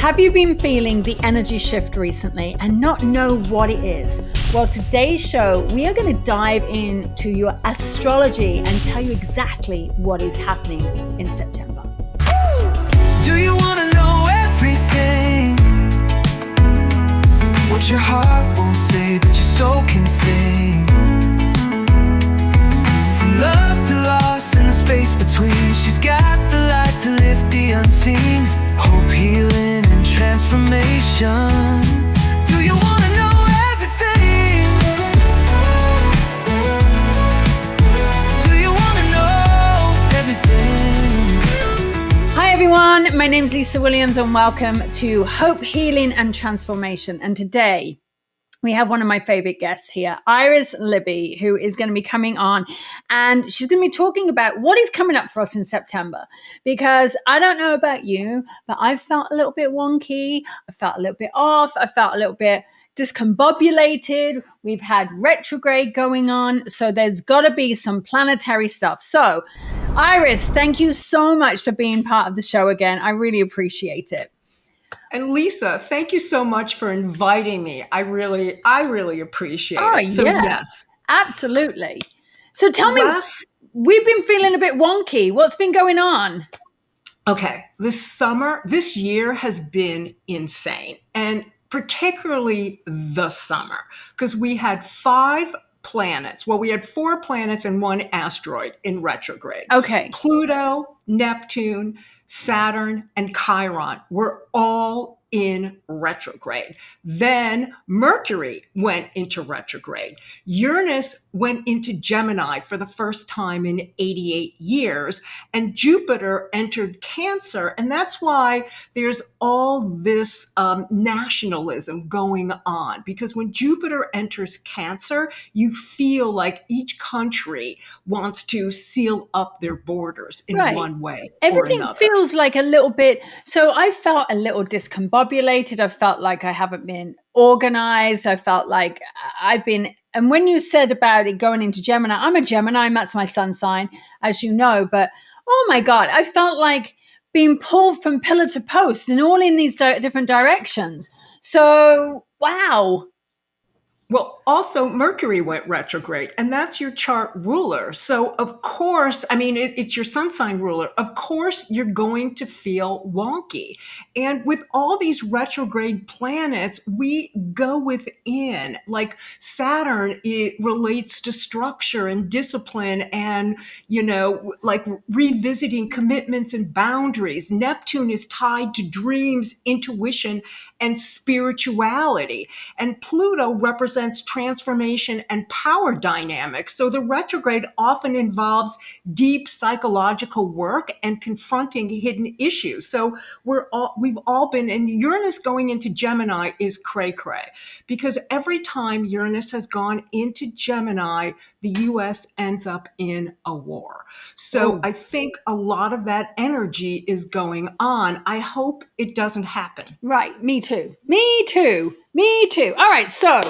Have you been feeling the energy shift recently and not know what it is? Well, today's show, we are going to dive into your astrology and tell you exactly what is happening in September. Do you want to know everything? What your heart won't say, but your soul can sing. From love to loss and the space between, she's got the light to lift the unseen. Hope, healing, and transformation. Do you want to know everything? Do you want to know everything? Hi everyone, my name's Lisa Williams and welcome to Hope, Healing, and Transformation. And today we have one of my favorite guests here, Iris Libby, who is going to be coming on, and she's going to be talking about what is coming up for us in September. Because I don't know about you, but I felt a little bit wonky. I felt a little bit off. I felt a little bit discombobulated. We've had retrograde going on. So there's got to be some planetary stuff. So Iris, thank you so much for being part of the show again. I really appreciate it. And Lisa, thank you so much for inviting me. I really appreciate it. So yeah, yes, absolutely. So tell me, we've been feeling a bit wonky. What's been going on? Okay, this year has been insane, and particularly the summer, because we had 5 planets. Well, we had 4 planets and 1 asteroid in retrograde. Okay. Pluto, Neptune, Saturn, and Chiron were all in retrograde. Then Mercury went into retrograde. Uranus went into Gemini for the first time in 88 years, and Jupiter entered Cancer. And that's why there's all this nationalism going on, because when Jupiter enters Cancer, you feel like each country wants to seal up their borders in one way Everything or another. Feels like a little bit, so I felt a little discombobulated. I felt like I haven't been organized. I felt like and when you said about it going into Gemini, I'm a Gemini, and that's my sun sign, as you know, but oh my God, I felt like being pulled from pillar to post and all in these different directions. So, wow. Well, also Mercury went retrograde, and that's your chart ruler. So of course, I mean, it's your sun sign ruler. Of course, you're going to feel wonky. And with all these retrograde planets, we go within. Like Saturn, it relates to structure and discipline and, like revisiting commitments and boundaries. Neptune is tied to dreams, intuition, and spirituality. And Pluto represents transformation and power dynamics. So the retrograde often involves deep psychological work and confronting hidden issues. So we've all been, and Uranus going into Gemini is cray-cray, because every time Uranus has gone into Gemini, the US ends up in a war. So I think a lot of that energy is going on. I hope it doesn't happen. Right. Me too. All right. So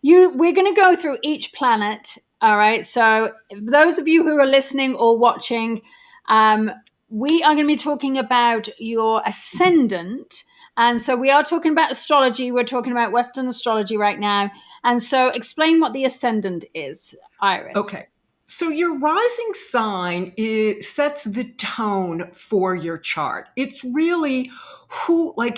we're going to go through each planet. All right. So those of you who are listening or watching, we are going to be talking about your ascendant. And so we are talking about astrology. We're talking about Western astrology right now. And so explain what the ascendant is, Iris. Okay. So your rising sign sets the tone for your chart. It's really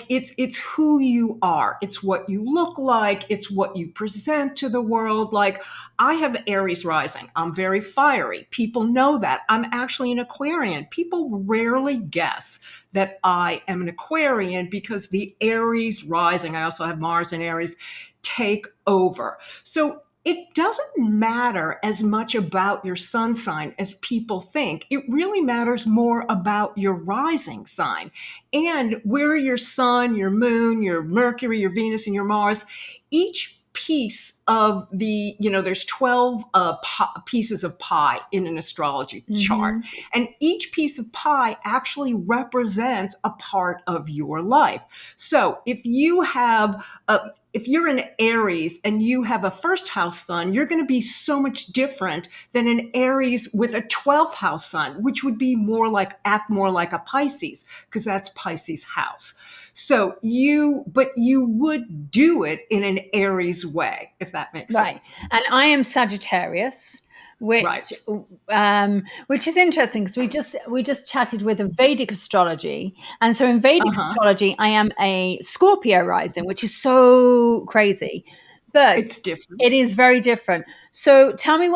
it's who you are. It's what you look like. It's what you present to the world. Like, I have Aries rising. I'm very fiery. People know that. I'm actually an Aquarian. People rarely guess that I am an Aquarian because the Aries rising, I also have Mars in Aries, take over. So it doesn't matter as much about your sun sign as people think. It really matters more about your rising sign and where your sun, your moon, your Mercury, your Venus, and your Mars, each piece of the, there's 12 pieces of pie in an astrology chart. And each piece of pie actually represents a part of your life. So if you're an Aries and you have a first house sun, you're going to be so much different than an Aries with a 12th house sun, which would be act more like a Pisces, because that's Pisces house. So but you would do it in an Aries way, if that makes sense. And I am Sagittarius, which is interesting because we just chatted with a Vedic astrology, and so in Vedic astrology, I am a Scorpio rising, which is so crazy, but it's different. It is very different. So tell me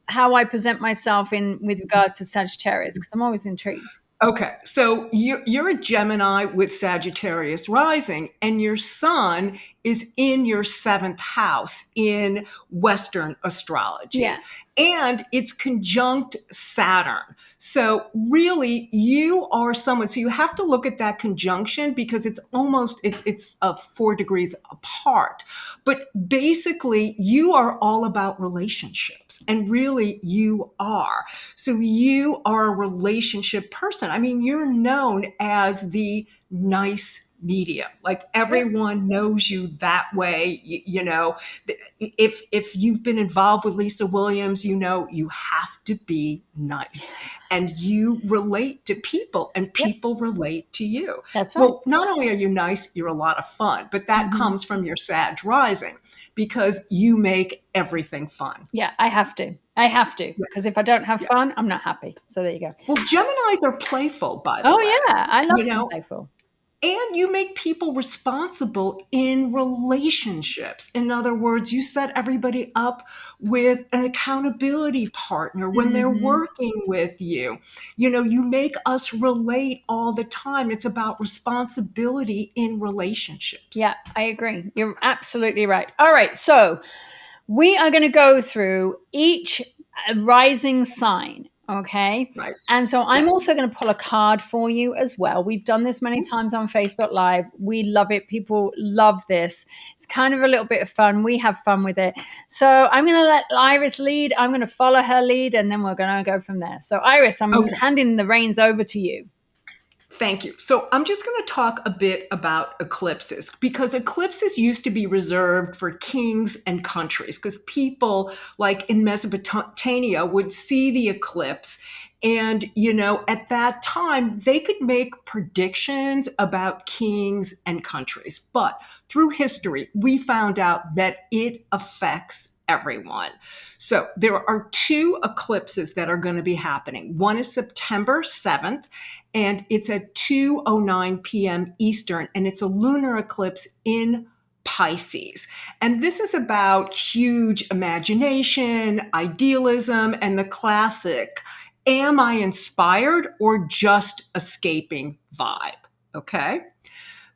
how I present myself with regards to Sagittarius, because I'm always intrigued. Okay, so you're a Gemini with Sagittarius rising, and your sun is in your 7th house in Western astrology. Yeah. And it's conjunct Saturn. So really, you are someone, so you have to look at that conjunction because it's 4 degrees apart. But basically, you are all about relationships, and really you are. So you are a relationship person. I mean, you're known as the nice medium. Like everyone knows you that way. If you've been involved with Lisa Williams, you have to be nice, and you relate to people, and people relate to you. That's right. Well, not only are you nice, you're a lot of fun, but that comes from your Sag rising, because you make everything fun. Yeah, I have to, because if I don't have fun, I'm not happy. So there you go. Well, Geminis are playful, by the way. Oh yeah, I love being playful. And you make people responsible in relationships. In other words, you set everybody up with an accountability partner when they're working with you. You make us relate all the time. It's about responsibility in relationships. Yeah, I agree. You're absolutely right. All right, so we are going to go through each rising sign. Okay. Right. And so I'm also going to pull a card for you as well. We've done this many times on Facebook Live. We love it. People love this. It's kind of a little bit of fun. We have fun with it. So I'm going to let Iris lead. I'm going to follow her lead, and then we're going to go from there. So Iris, I'm handing the reins over to you. Thank you. So I'm just going to talk a bit about eclipses, because eclipses used to be reserved for kings and countries, because people like in Mesopotamia would see the eclipse. And, at that time, they could make predictions about kings and countries. But through history, we found out that it affects everyone. So there are 2 eclipses that are going to be happening. One is September 7th, and it's at 2:09 p.m. Eastern, and it's a lunar eclipse in Pisces. And this is about huge imagination, idealism, and the classic, am I inspired or just escaping vibe? Okay.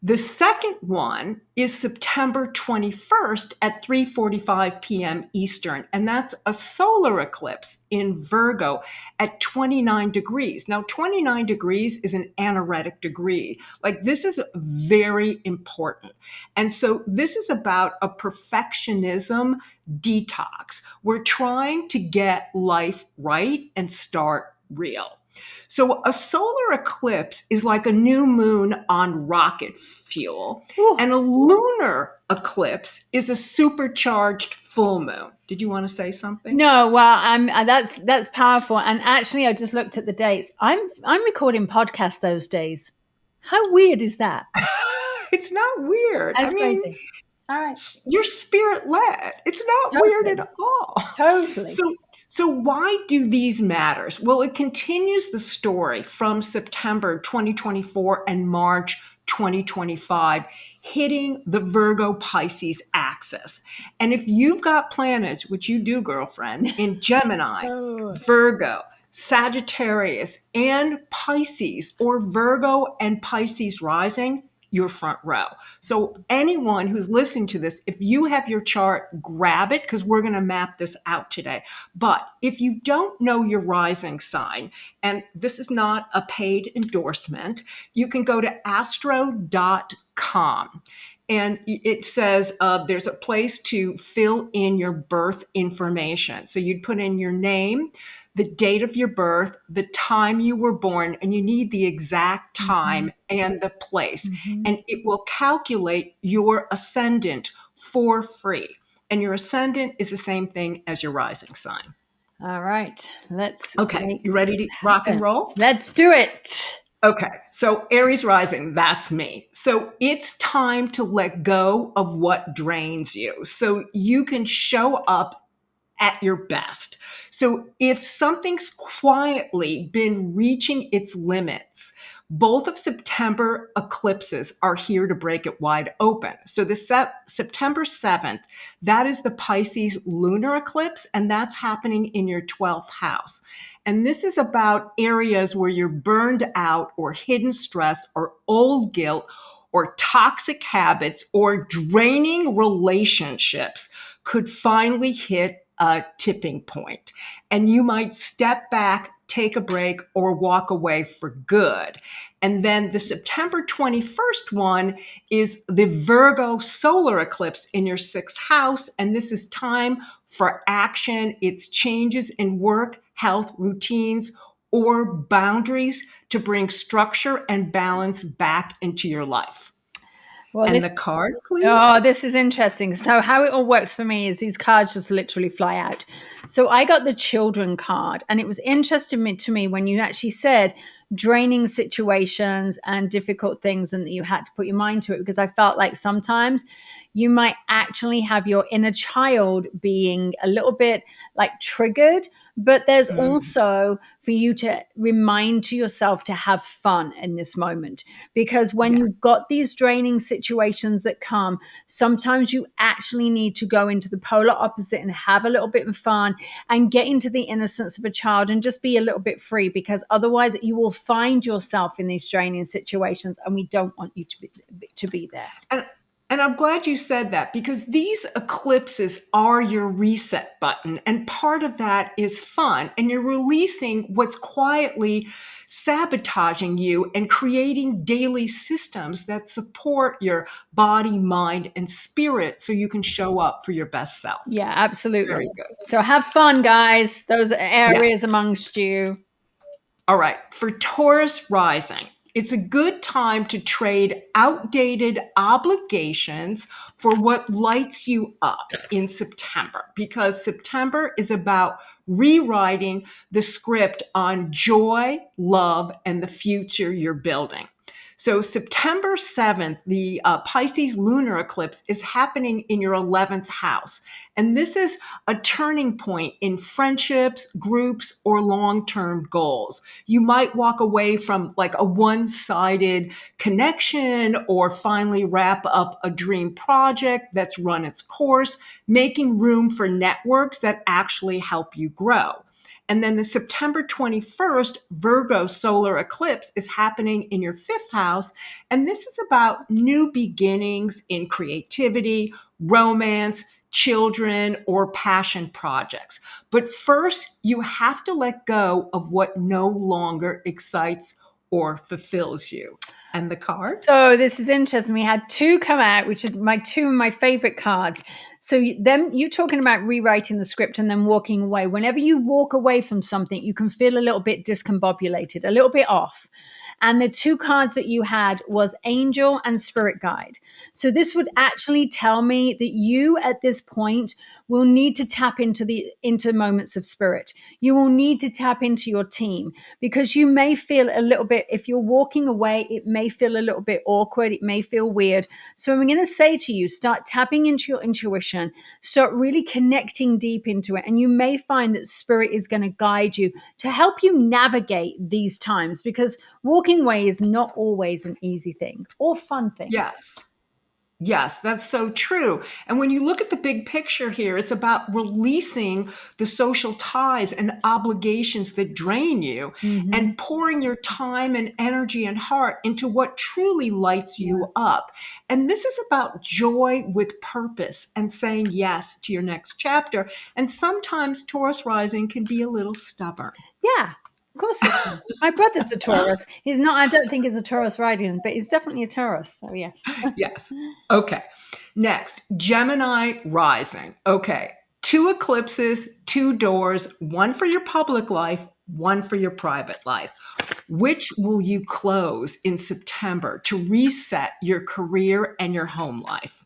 The second one is September 21st at 3:45 p.m. Eastern, and that's a solar eclipse in Virgo at 29 degrees. Now, 29 degrees is an anaretic degree. Like, this is very important. And so this is about a perfectionism detox. We're trying to get life right and start real. So a solar eclipse is like a new moon on rocket fuel. Ooh. And a lunar eclipse is a supercharged full moon. Did you want to say something? No, well, that's powerful. And actually, I just looked at the dates. I'm recording podcasts those days. How weird is that? It's not weird. That's crazy. All right. You're spirit led. It's not weird at all. Totally. So why do these matter? Well, it continues the story from September 2024 and March 2025, hitting the Virgo Pisces axis. And if you've got planets, which you do, girlfriend, in Gemini, Virgo, Sagittarius, and Pisces, or Virgo and Pisces rising, your front row. So anyone who's listening to this, if you have your chart, grab it, because we're going to map this out today. But if you don't know your rising sign, and this is not a paid endorsement, you can go to astro.com. And it says there's a place to fill in your birth information. So you'd put in your name, the date of your birth, the time you were born, and you need the exact time and the place. And it will calculate your ascendant for free. And your ascendant is the same thing as your rising sign. All right, let's Okay, make you ready to rock and roll? Let's do it. Okay, so Aries rising, that's me. So it's time to let go of what drains you so you can show up at your best. So if something's quietly been reaching its limits, both of September eclipses are here to break it wide open. So the September 7th, that is the Pisces lunar eclipse, and that's happening in your 12th house. And this is about areas where you're burned out or hidden stress or old guilt or toxic habits or draining relationships could finally hit a tipping point. And you might step back, take a break, or walk away for good. And then the September 21st one is the Virgo solar eclipse in your 6th house. And this is time for action. It's changes in work, health, routines, or boundaries to bring structure and balance back into your life. Well, And the card, please. Oh, this is interesting. So how it all works for me is these cards just literally fly out. So I got the children card, and it was interesting to me when you actually said draining situations and difficult things and that you had to put your mind to it, because I felt like sometimes you might actually have your inner child being a little bit like triggered. But there's also for you to remind to yourself to have fun in this moment, because when you've got these draining situations that come, sometimes you actually need to go into the polar opposite and have a little bit of fun and get into the innocence of a child and just be a little bit free, because otherwise you will find yourself in these draining situations, and we don't want you to be there. And I'm glad you said that, because these eclipses are your reset button. And part of that is fun. And you're releasing what's quietly sabotaging you and creating daily systems that support your body, mind, and spirit so you can show up for your best self. Yeah, absolutely. Very good. So have fun, guys. Those are areas Yes. amongst you. All right. For Taurus rising, it's a good time to trade outdated obligations for what lights you up in September, because September is about rewriting the script on joy, love, and the future you're building. So September 7th, the Pisces lunar eclipse is happening in your 11th house. And this is a turning point in friendships, groups, or long-term goals. You might walk away from like a one-sided connection or finally wrap up a dream project that's run its course, making room for networks that actually help you grow. And then the September 21st Virgo solar eclipse is happening in your 5th house. And this is about new beginnings in creativity, romance, children, or passion projects. But first, you have to let go of what no longer excites or fulfills you. And the card? So this is interesting. We had two come out, which are two of my favorite cards. So then you talking about rewriting the script and then walking away. Whenever you walk away from something, you can feel a little bit discombobulated, a little bit off. And the two cards that you had was Angel and Spirit Guide. So this would actually tell me that you at this point will need to tap into moments of spirit. You will need to tap into your team, because you may feel a little bit, if you're walking away, it may feel a little bit awkward. It may feel weird. So I'm going to say to you, start tapping into your intuition, start really connecting deep into it. And you may find that spirit is going to guide you to help you navigate these times, because walking away is not always an easy thing or fun thing. Yes. Yes, that's so true. And when you look at the big picture here, it's about releasing the social ties and obligations that drain you and pouring your time and energy and heart into what truly lights you up. And this is about joy with purpose and saying yes to your next chapter. And sometimes Taurus rising can be a little stubborn. Yeah. Of course it can. My brother's a Taurus. He's not, I don't think he's a Taurus rising, but he's definitely a Taurus. So yes. Yes. Okay. Next, Gemini rising. Okay. 2 eclipses, 2 doors, one for your public life, one for your private life. Which will you close in September to reset your career and your home life?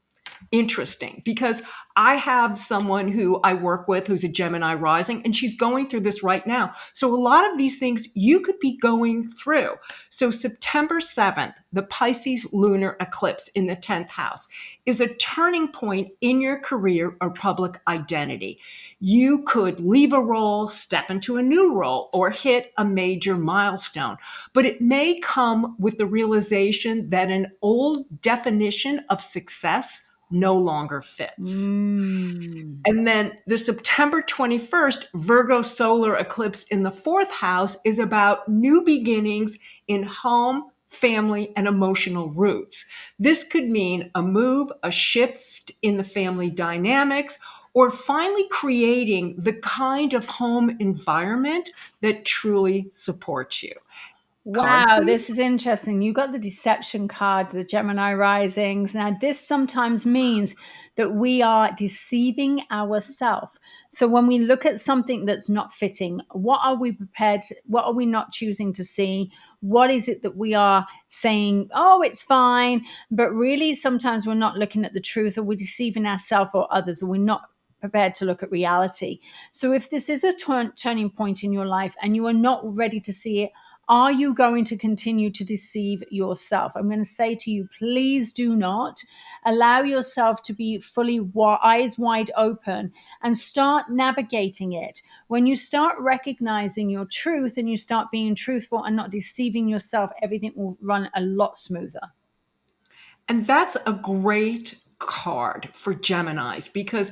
Interesting, because I have someone who I work with who's a Gemini rising, and she's going through this right now. So a lot of these things you could be going through. So September 7th, the Pisces lunar eclipse in the 10th house is a turning point in your career or public identity. You could leave a role, step into a new role, or hit a major milestone. But it may come with the realization that an old definition of success no longer fits. And then the September 21st Virgo solar eclipse in the 4th house is about new beginnings in home, family, and emotional roots. This could mean a move, a shift in the family dynamics, or finally creating the kind of home environment that truly supports you. Card, Wow, this please. is interesting. You got the deception card, the Gemini risings. Now, this sometimes means that we are deceiving ourselves. So when we look at something that's not fitting, what are we prepared to, what are we not choosing to see? What is it that we are saying, oh, it's fine, but really sometimes we're not looking at the truth, or we're deceiving ourselves or others, or we're not prepared to look at reality. So if this is a turning point in your life and you are not ready to see it, are you going to continue to deceive yourself? I'm going to say to you, please do not allow yourself to be fully eyes wide open and start navigating it. When you start recognizing your truth and you start being truthful and not deceiving yourself, everything will run a lot smoother. And that's a great card for Geminis, because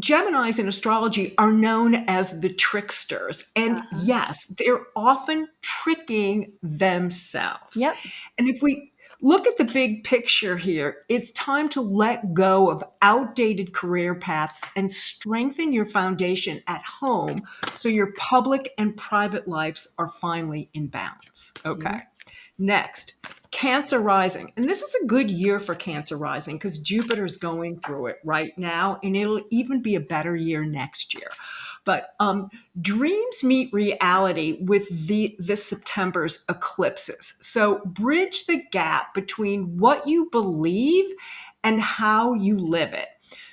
Geminis in astrology are known as the tricksters. And yes, they're often tricking themselves. Yep. And if we look at the big picture here, it's time to let go of outdated career paths and strengthen your foundation at home so your public and private lives are finally in balance. Okay. Next, Cancer rising. And this is a good year for Cancer rising because Jupiter's going through it right now, and it'll even be a better year next year. But dreams meet reality with this September's eclipses. So bridge the gap between what you believe and how you live it.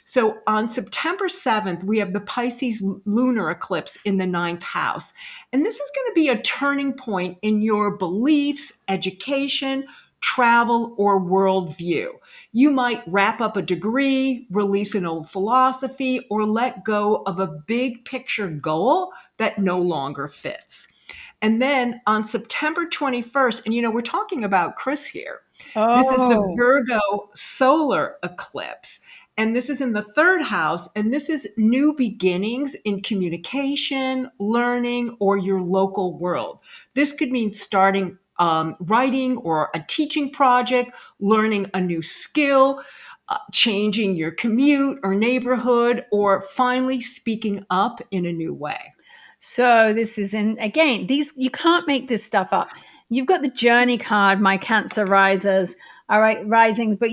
So on September 7th, we have the Pisces lunar eclipse in the 9th house. And this is going to be a turning point in your beliefs, education, travel, or worldview. You might wrap up a degree, release an old philosophy, or let go of a big picture goal that no longer fits. And then on September 21st, and we're talking about Chris here. This is the Virgo solar eclipse. And this is in the 3rd house. And this is new beginnings in communication, learning, or your local world. This could mean starting writing or a teaching project, learning a new skill, changing your commute or neighborhood, or finally speaking up in a new way. So this is again, these, you can't make this stuff up. You've got the journey card, my Cancer risers, all right, rising, but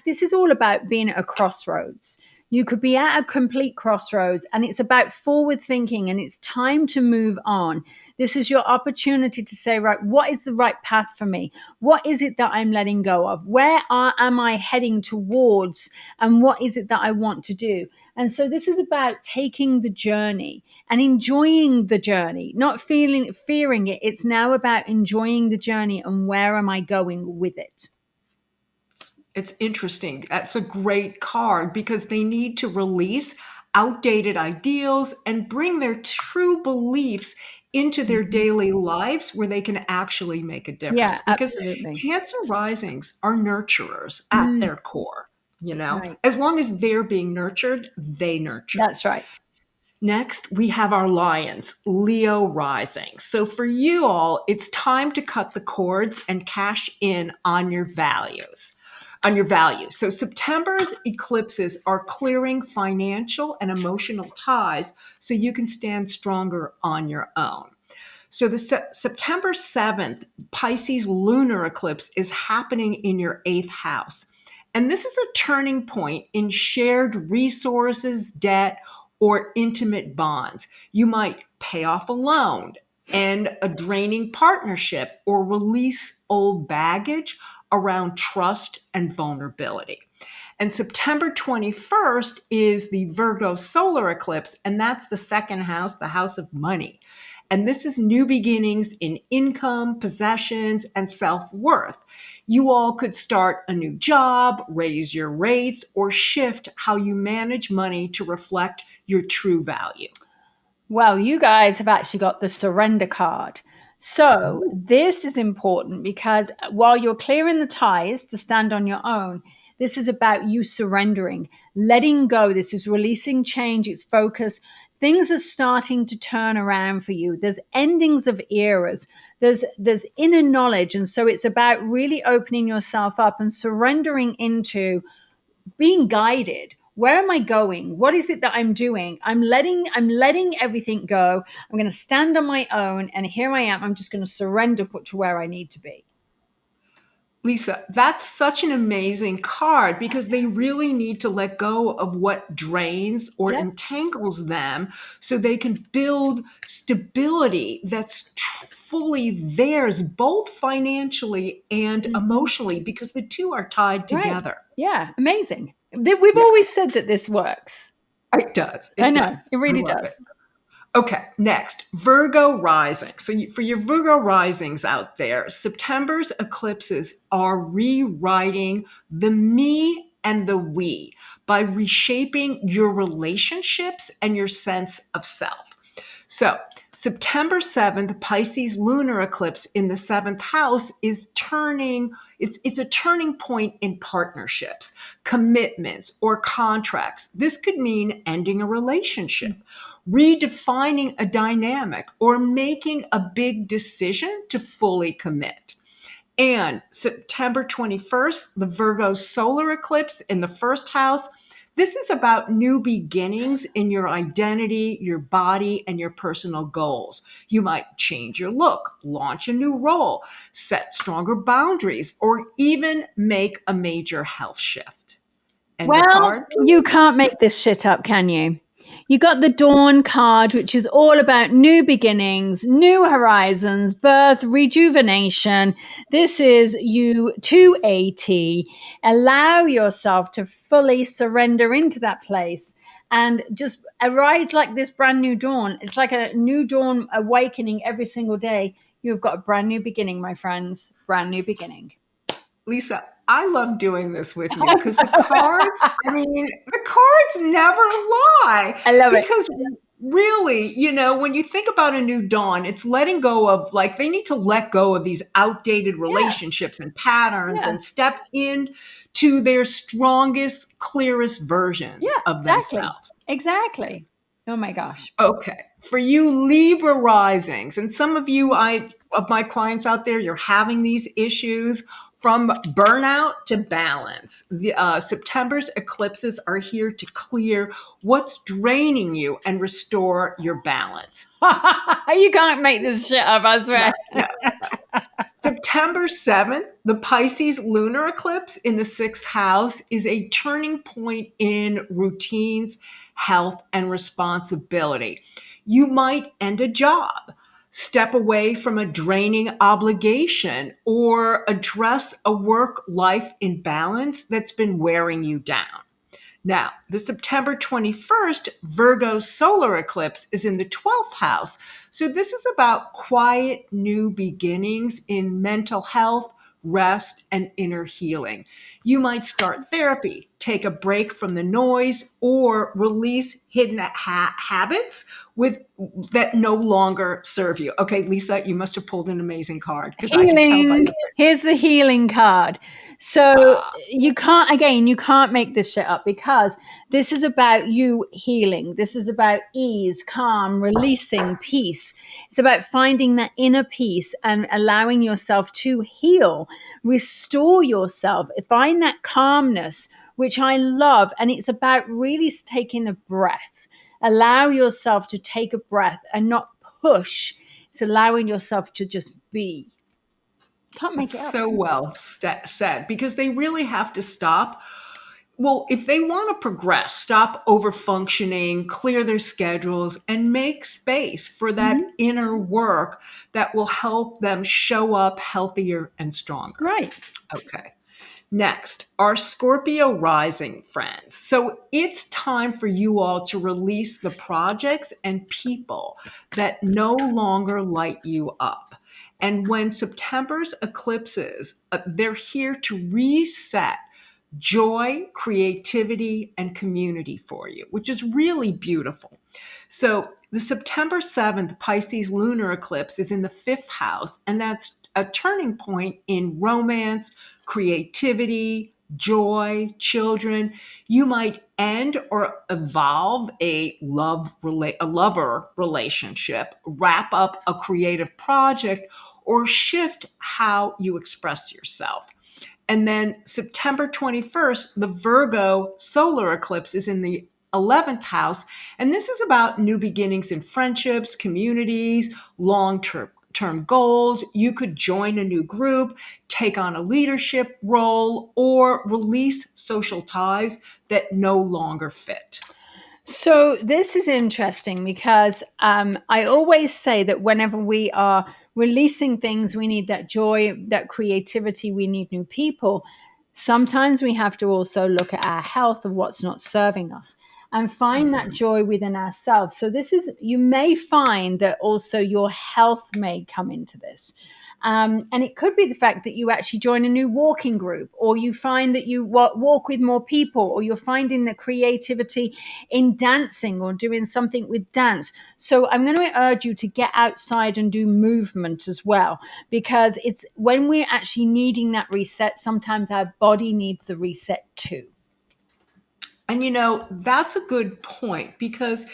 this is all about being at a crossroads. You could be at a complete crossroads, and it's about forward thinking, and it's time to move on. This is your opportunity to say, right, what is the right path for me? What is it that I'm letting go of? Where am I heading towards? And what is it that I want to do? And so this is about taking the journey and enjoying the journey, not fearing it. It's now about enjoying the journey and where am I going with it? It's interesting. That's a great card because they need to release outdated ideals and bring their true beliefs into their daily lives where they can actually make a difference. Yeah, because absolutely. Cancer risings are nurturers at their core, Right. As long as they're being nurtured, they nurture. That's right. Next, we have our Lions, Leo rising. So for you all, it's time to cut the cords and cash in on your values. So September's eclipses are clearing financial and emotional ties so you can stand stronger on your own. So the September 7th Pisces lunar eclipse is happening in your 8th house. And this is a turning point in shared resources, debt, or intimate bonds. You might pay off a loan, end a draining partnership, or release old baggage around trust and vulnerability. And September 21st is the Virgo solar eclipse, and that's the second house, the house of money. And this is new beginnings in income, possessions, and self worth. You all could start a new job, raise your rates, or shift how you manage money to reflect your true value. Well, you guys have actually got the surrender card. So this is important because while you're clearing the ties to stand on your own, this is about you surrendering, letting go. This is releasing change, it's focus. Things are starting to turn around for you. There's endings of eras. There's inner knowledge. And so it's about really opening yourself up and surrendering into being guided. Where am I going? What is it that I'm doing? I'm letting everything go. I'm going to stand on my own, and here I am. I'm just going to surrender to where I need to be. Lisa, that's such an amazing card because they really need to let go of what drains or Yeah. entangles them so they can build stability that's fully theirs, both financially and emotionally, because the two are tied Right. together. Yeah, amazing. We've always said that this works. It does. I It know, does. it really I love does. it. Okay, next, Virgo rising. So for your Virgo risings out there, September's eclipses are rewriting the me and the we by reshaping your relationships and your sense of self. So, September 7th, Pisces lunar eclipse in the 7th house is it's a turning point in partnerships, commitments, or contracts. This could mean ending a relationship, redefining a dynamic, or making a big decision to fully commit. And September 21st, the Virgo solar eclipse in the 1st house. This is about new beginnings in your identity, your body, and your personal goals. You might change your look, launch a new role, set stronger boundaries, or even make a major health shift. And the Well, card? you can't make this shit up, can you? You got the Dawn card, which is all about new beginnings, new horizons, birth, rejuvenation. This is you to AT. Allow yourself to fully surrender into that place and just arise like this brand new dawn. It's like a new dawn awakening every single day. You've got a brand new beginning, my friends. Brand new beginning. Lisa, I love doing this with you because the cards, the cards never lie. I love it. Because really, when you think about a new dawn, it's letting go of they need to let go of these outdated relationships and patterns Yeah. and step into their strongest, clearest versions of Exactly. themselves. Exactly. Yes. Oh my gosh. Okay. For you Libra risings, and some of you of my clients out there, you're having these issues from burnout to balance. The September's eclipses are here to clear what's draining you and restore your balance. You can't make this shit up, I swear. No. September 7th, the Pisces lunar eclipse in the 6th house is a turning point in routines, health, and responsibility. You might end a job, step away from a draining obligation, or address a work-life imbalance that's been wearing you down. Now, the September 21st Virgo solar eclipse is in the 12th house. So this is about quiet new beginnings in mental health, rest, and inner healing. You might start therapy, take a break from the noise, or release hidden habits that no longer serve you. Okay, Lisa, you must have pulled an amazing card because I can tell by Healing. your Here's the healing card. So you can't make this shit up because this is about you healing. This is about ease, calm, releasing, peace. It's about finding that inner peace and allowing yourself to heal, restore yourself, find that calmness, which I love. And it's about really taking a breath. Allow yourself to take a breath and not push. It's allowing yourself to just be. Can't make it up. So well said, because they really have to stop. Well, if they want to progress, stop over functioning, clear their schedules, and make space for that inner work that will help them show up healthier and stronger. Right. Okay. Next, our Scorpio rising friends. So it's time for you all to release the projects and people that no longer light you up. And when September's eclipses, they're here to reset joy, creativity, and community for you, which is really beautiful. So the September 7th Pisces lunar eclipse is in the 5th house, and that's a turning point in romance, creativity, joy, children. You might end or evolve a lover relationship, wrap up a creative project, or shift how you express yourself. And then September 21st, the Virgo solar eclipse is in the 11th house. And this is about new beginnings in friendships, communities, long-term goals. You could join a new group, take on a leadership role, or release social ties that no longer fit. So this is interesting because I always say that whenever we are releasing things, we need that joy, that creativity, we need new people. Sometimes we have to also look at our health and what's not serving us and find that joy within ourselves. So this is, you may find that also your health may come into this. And it could be the fact that you actually join a new walking group, or you find that you walk with more people, or you're finding the creativity in dancing or doing something with dance. So I'm going to urge you to get outside and do movement as well, because it's when we're actually needing that reset, sometimes our body needs the reset too. And that's a good point, because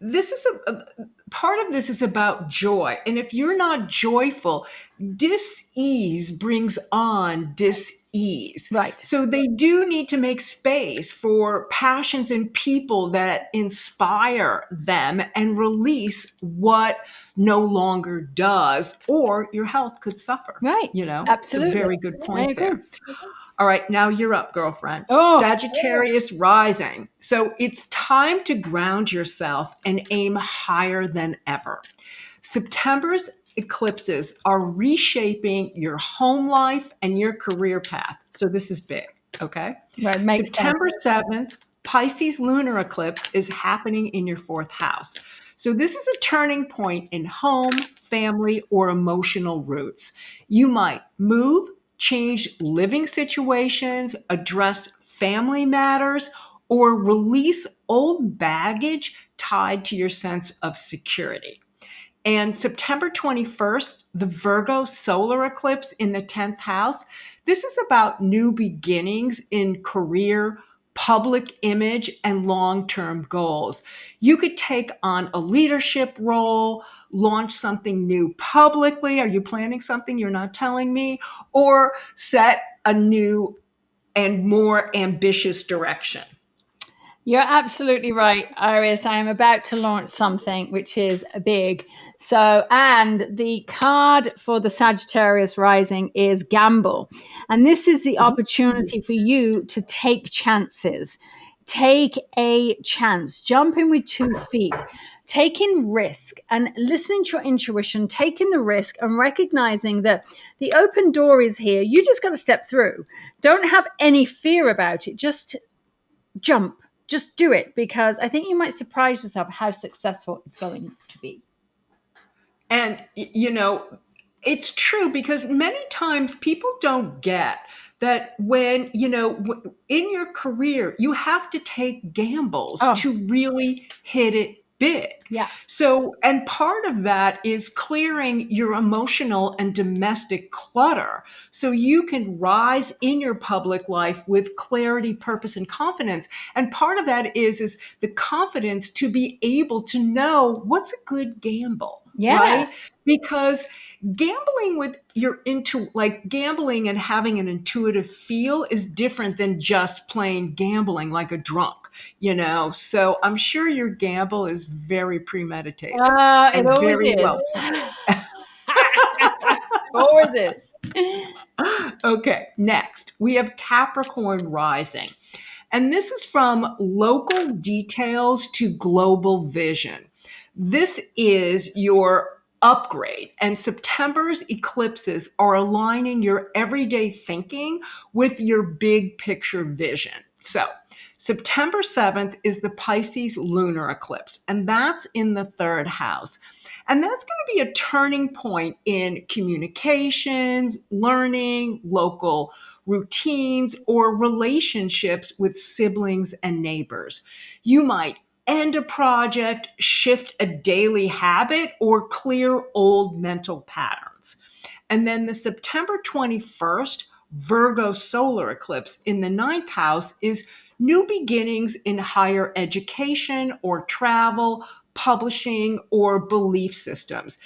this is a part of this is about joy. And if you're not joyful, dis-ease brings on dis-ease. Right. So they do need to make space for passions and people that inspire them and release what no longer does, or your health could suffer. Right. Absolutely. It's a very good point I agree. there. All right, now you're up, girlfriend. Oh. Sagittarius rising. So it's time to ground yourself and aim higher than ever. September's eclipses are reshaping your home life and your career path. So this is big, okay? Right, makes September sense. 7th, Pisces lunar eclipse is happening in your 4th house. So this is a turning point in home, family, or emotional roots. You might move, change living situations, address family matters, or release old baggage tied to your sense of security. And September 21st, the Virgo solar eclipse in the 10th house, this is about new beginnings in career, public image, and long-term goals. You could take on a leadership role, launch something new publicly. Are you planning something you're not telling me? Or set a new and more ambitious direction. You're absolutely right, Iris. I am about to launch something which is big. So, and the card for the Sagittarius rising is gamble. And this is the opportunity for you to take chances. Take a chance. Jump in with 2 feet. Taking risk and listening to your intuition, taking the risk and recognizing that the open door is here. You just got to step through. Don't have any fear about it. Just jump. Just do it, because I think you might surprise yourself how successful it's going to be. And, it's true, because many times people don't get that when, in your career, you have to take gambles to really hit it big. Yeah. So, and part of that is clearing your emotional and domestic clutter so you can rise in your public life with clarity, purpose, and confidence. And part of that is the confidence to be able to know what's a good gamble. Yeah. Right? Because gambling gambling and having an intuitive feel is different than just plain gambling like a drunk, So I'm sure your gamble is very premeditated. It and always very is. well planned. Always is. Okay, next we have Capricorn rising. And this is from local details to global vision. This is your upgrade, and September's eclipses are aligning your everyday thinking with your big picture vision. So, September 7th is the Pisces lunar eclipse, and that's in the third house. And that's going to be a turning point in communications, learning, local routines, or relationships with siblings and neighbors. You might end a project, shift a daily habit, or clear old mental patterns. And then the September 21st Virgo solar eclipse in the ninth house is new beginnings in higher education or travel, publishing, or belief systems.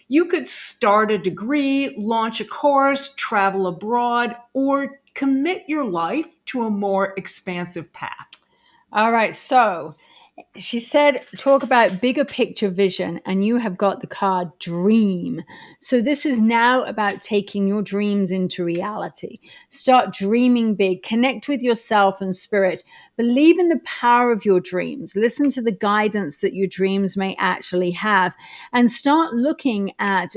You could start a degree, launch a course, travel abroad, or commit your life to a more expansive path. All right. So she said, talk about bigger picture vision, and you have got the card dream. So this is now about taking your dreams into reality. Start dreaming big, connect with yourself and spirit, believe in the power of your dreams, listen to the guidance that your dreams may actually have, and start looking at,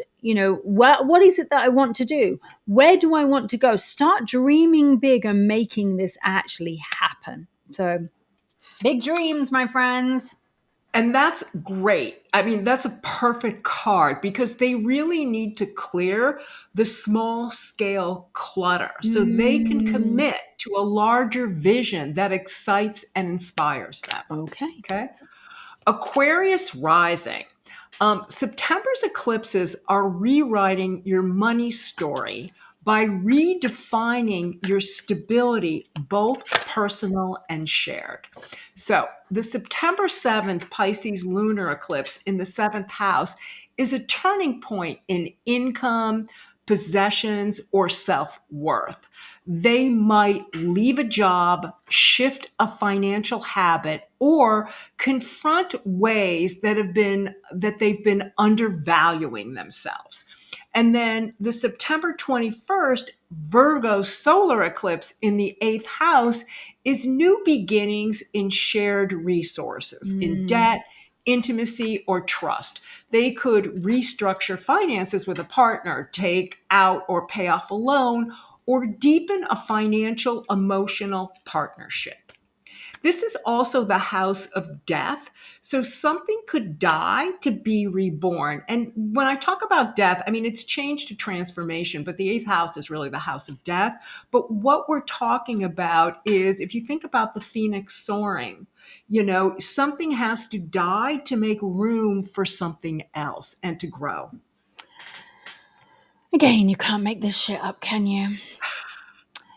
what is it that I want to do? Where do I want to go? Start dreaming big and making this actually happen. So big dreams, my friends. And that's great. I mean, that's a perfect card because they really need to clear the small scale clutter so they can commit to a larger vision that excites and inspires them. Okay. Okay. Aquarius rising. September's eclipses are rewriting your money story by redefining your stability, both personal and shared. So, the September 7th Pisces lunar eclipse in the seventh house is a turning point in income, possessions, or self worth. They might leave a job, shift a financial habit, or confront ways that they've been undervaluing themselves. And then the September 21st Virgo solar eclipse in the eighth house is new beginnings in shared resources, in debt, intimacy, or trust. They could restructure finances with a partner, take out or pay off a loan, or deepen a financial emotional partnership. This is also the house of death. So something could die to be reborn. And when I talk about death, I mean, it's changed to transformation, but the eighth house is really the house of death. But what we're talking about is if you think about the phoenix soaring, something has to die to make room for something else and to grow. Again, you can't make this shit up, can you?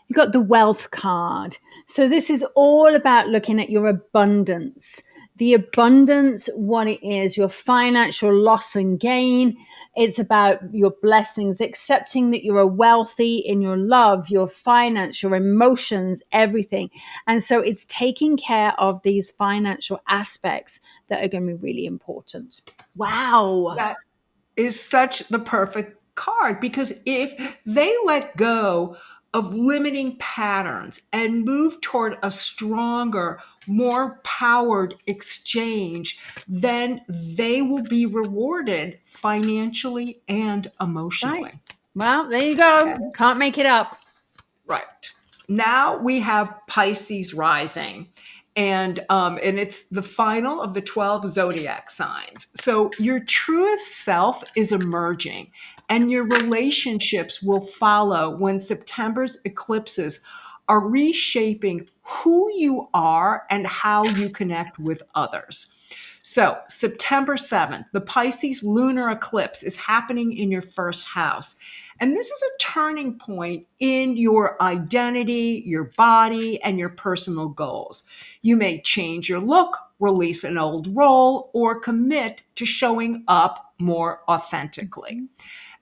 You got the wealth card. So this is all about looking at your abundance. The abundance, what it is, your financial loss and gain. It's about your blessings, accepting that you are wealthy in your love, your finance, your emotions, everything. And so it's taking care of these financial aspects that are going to be really important. Wow. That is such the perfect card because if they let go of limiting patterns and move toward a stronger, more powered exchange, then they will be rewarded financially and emotionally. Right. Well, there you go. Okay. Can't make it up. Right. Now we have Pisces rising. And it's the final of the 12 zodiac signs. So your truest self is emerging, and your relationships will follow when September's eclipses are reshaping who you are and how you connect with others. So, September 7th, the Pisces lunar eclipse is happening in your first house. And this is a turning point in your identity, your body, and your personal goals. You may change your look, release an old role, or commit to showing up more authentically.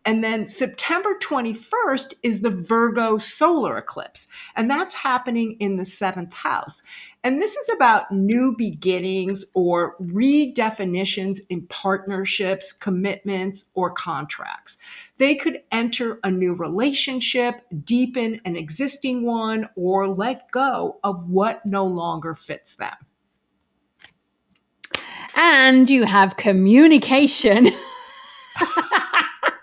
And then September 21st is the Virgo solar eclipse, and that's happening in the seventh house. And this is about new beginnings or redefinitions in partnerships, commitments, or contracts. They could enter a new relationship, deepen an existing one, or let go of what no longer fits them. And you have communication.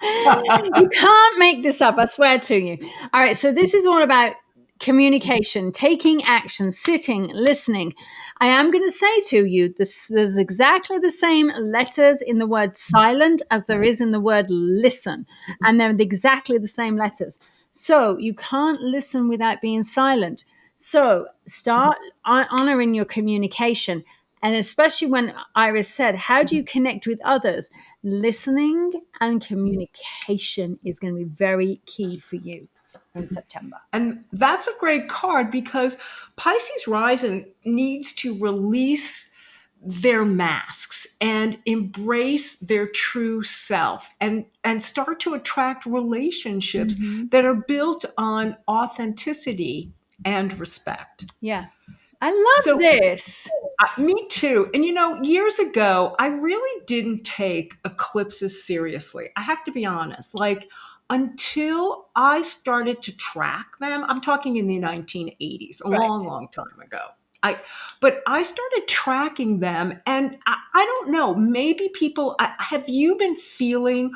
You can't make this up, I swear to you. All right, so this is all about communication, taking action, sitting, listening. I am going to say to you, there's exactly the same letters in the word silent as there is in the word listen, and they're exactly the same letters. So you can't listen without being silent. So start honoring your communication. And especially when Iris said, how do you connect with others? Listening and communication is going to be very key for you in September. And that's a great card because Pisces rising needs to release their masks and embrace their true self and start to attract relationships that are built on authenticity and respect. Yeah. I love So this. me too. And years ago, I really didn't take eclipses seriously. I have to be honest. Like, until I started to track them, I'm talking in the 1980s, a Right. long time ago. But I started tracking them, and I don't know, maybe people, have you been feeling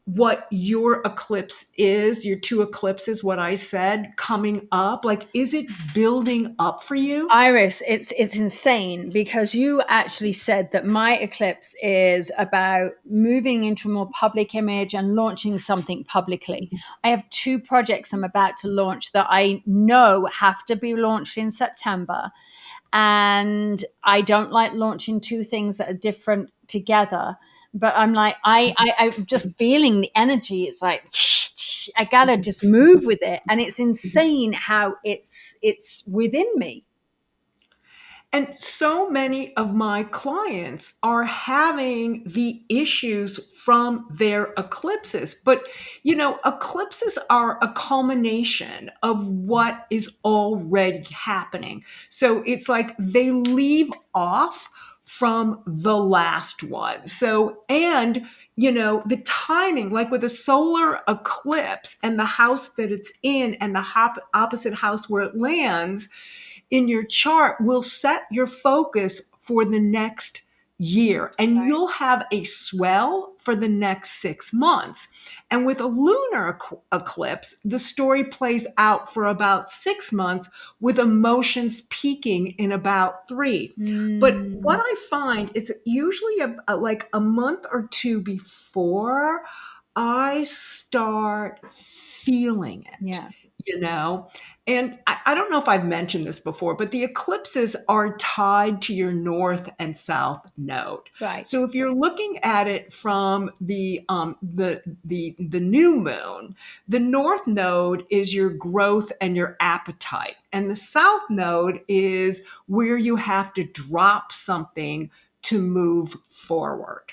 what your eclipse is, your two eclipses, what I said, coming up? Like, is it building up for you? Iris, it's insane because you actually said that my eclipse is about moving into a more public image and launching something publicly. I have two projects I'm about to launch that I know have to be launched in September. And I don't like launching two things that are different together. But I'm like, I'm just feeling the energy. It's like, I gotta just move with it. And it's insane how it's within me. And so many of my clients are having the issues from their eclipses. But, eclipses are a culmination of what is already happening. So it's like they leave off from the last one. So, and the timing, like with a solar eclipse and the house that it's in and the opposite house where it lands in your chart will set your focus for the next year, and Right. you'll have a swell for the next 6 months. And with a lunar eclipse, the story plays out for about 6 months, with emotions peaking in about 3. But what I find is usually like a month or two before I start feeling it. Yeah. And I don't know if I've mentioned this before, but the eclipses are tied to your north and south node. Right. So if you're looking at it from the new moon, the north node is your growth and your appetite, and the south node is where you have to drop something to move forward.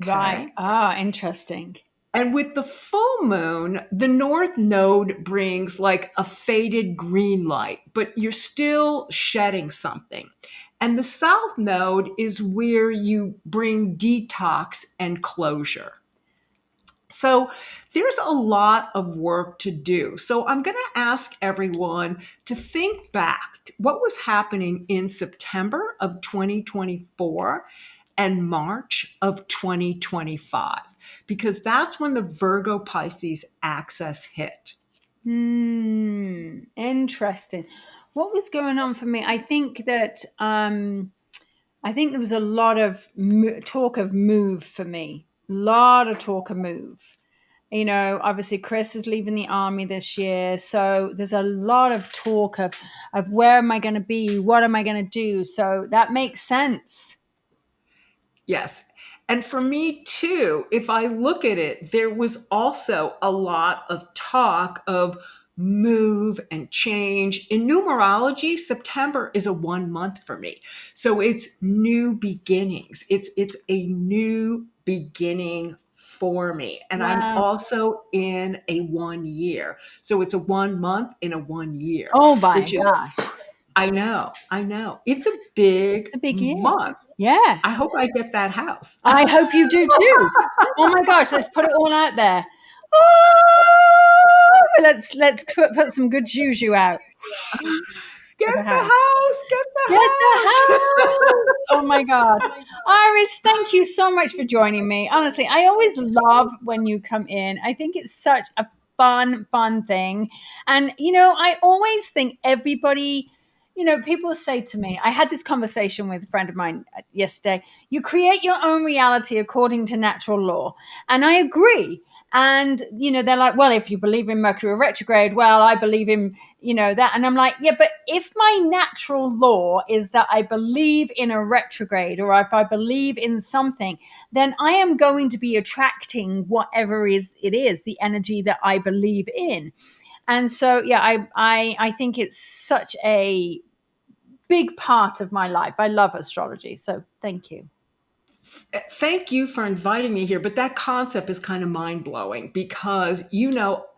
Okay? Right. Ah, interesting. And with the full moon, the north node brings like a faded green light, but you're still shedding something. And the south node is where you bring detox and closure. So there's a lot of work to do. So I'm going to ask everyone to think back to what was happening in September of 2024 and March of 2025, because that's when the Virgo Pisces axis hit. Interesting. What was going on for me? I think that there was a lot of talk of move for me. A lot of talk of move. Obviously Chris is leaving the army this year, so there's a lot of talk of where am I going to be? What am I going to do? So that makes sense. Yes. And for me too, if I look at it, there was also a lot of talk of move and change. In numerology, September is a 1 month for me. So it's new beginnings. It's a new beginning for me. And I'm Wow. also in a 1 year. So it's a 1 month in a 1 year, Oh my which is, gosh. I know. It's a big It's a big year. month. Yeah. I hope I get that house. I hope you do too. Oh my gosh, let's put it all out there. Oh, let's put some good juju out Get for the the house. house, get Get the the house. Oh my God. Iris, thank you so much for joining me. Honestly, I always love when you come in. I think it's such a fun thing. And, I always think everybody, people say to me, I had this conversation with a friend of mine yesterday. You create your own reality according to natural law. And I agree. And, they're like, well, if you believe in Mercury retrograde, well, I believe in, that. And I'm like, yeah, but if my natural law is that I believe in a retrograde, or if I believe in something, then I am going to be attracting whatever it is, the energy that I believe in. And so, yeah, I think it's such a big part of my life. I love astrology. So thank you. Thank you for inviting me here, but that concept is kind of mind-blowing because,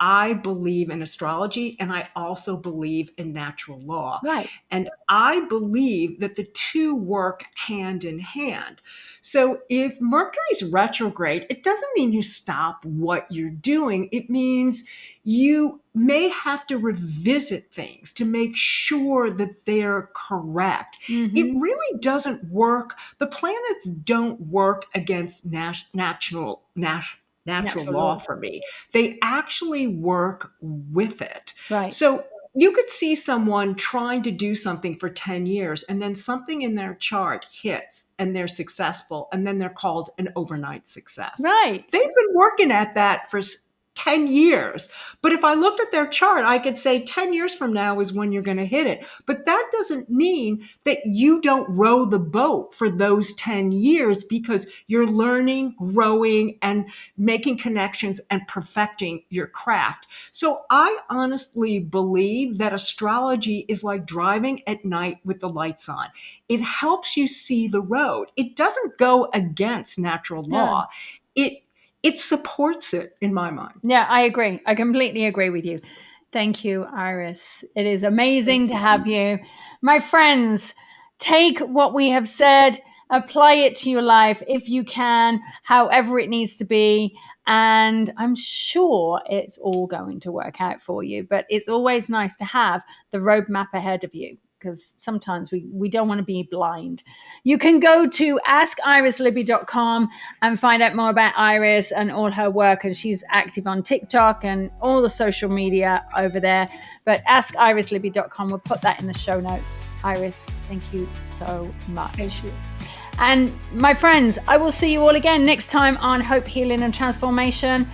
I believe in astrology and I also believe in natural law. Right. And I believe that the two work hand in hand. So if Mercury's retrograde, it doesn't mean you stop what you're doing. It means you may have to revisit things to make sure that they're correct. It really doesn't work. The planets don't work against natural law for me. They actually work with it. Right. So you could see someone trying to do something for 10 years and then something in their chart hits and they're successful and then they're called an overnight success. Right. They've been working at that for 10 years. But if I looked at their chart, I could say 10 years from now is when you're going to hit it. But that doesn't mean that you don't row the boat for those 10 years because you're learning, growing, and making connections and perfecting your craft. So I honestly believe that astrology is like driving at night with the lights on. It helps you see the road. It doesn't go against natural law. It supports it in my mind. Yeah, I agree. I completely agree with you. Thank you, Iris. It is amazing to have you. My friends, take what we have said, apply it to your life if you can, however it needs to be. And I'm sure it's all going to work out for you. But it's always nice to have the roadmap ahead of you, because sometimes we don't want to be blind. You can go to askirisLibby.com and find out more about Iris and all her work. And she's active on TikTok and all the social media over there. But askirisLibby.com, we'll put that in the show notes. Iris, thank you so much. Thank you. And my friends, I will see you all again next time on Hope, Healing and Transformation.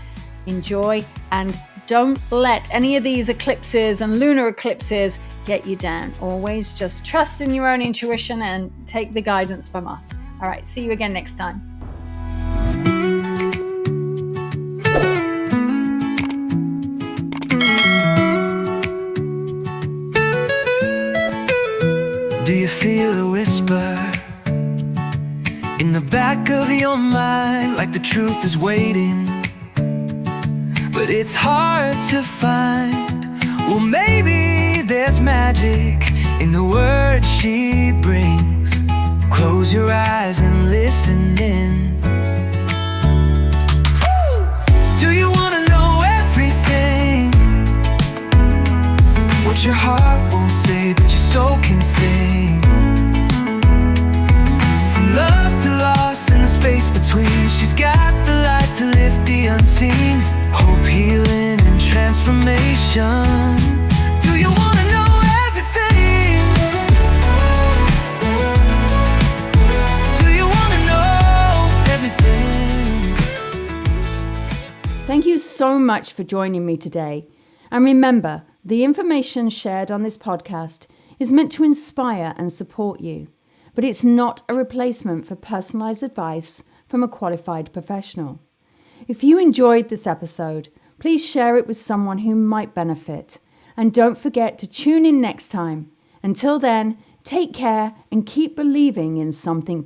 Enjoy, and don't let any of these eclipses and lunar eclipses get you down. Always just trust in your own intuition and take the guidance from us. All right, see you again next time. Do you feel a whisper in the back of your mind, like the truth is waiting, but it's hard to find? Well, maybe there's magic in the words she brings. Close your eyes and listen in. Do you want to know everything? What your heart won't say, but your soul can sing. From love to loss and the space between, she's got the light to lift the unseen. Hope, healing, and transformation. Do you want to know everything? Do you want to know everything? Thank you so much for joining me today. And remember, the information shared on this podcast is meant to inspire and support you, but it's not a replacement for personalized advice from a qualified professional. If you enjoyed this episode, please share it with someone who might benefit. And don't forget to tune in next time. Until then, take care and keep believing in something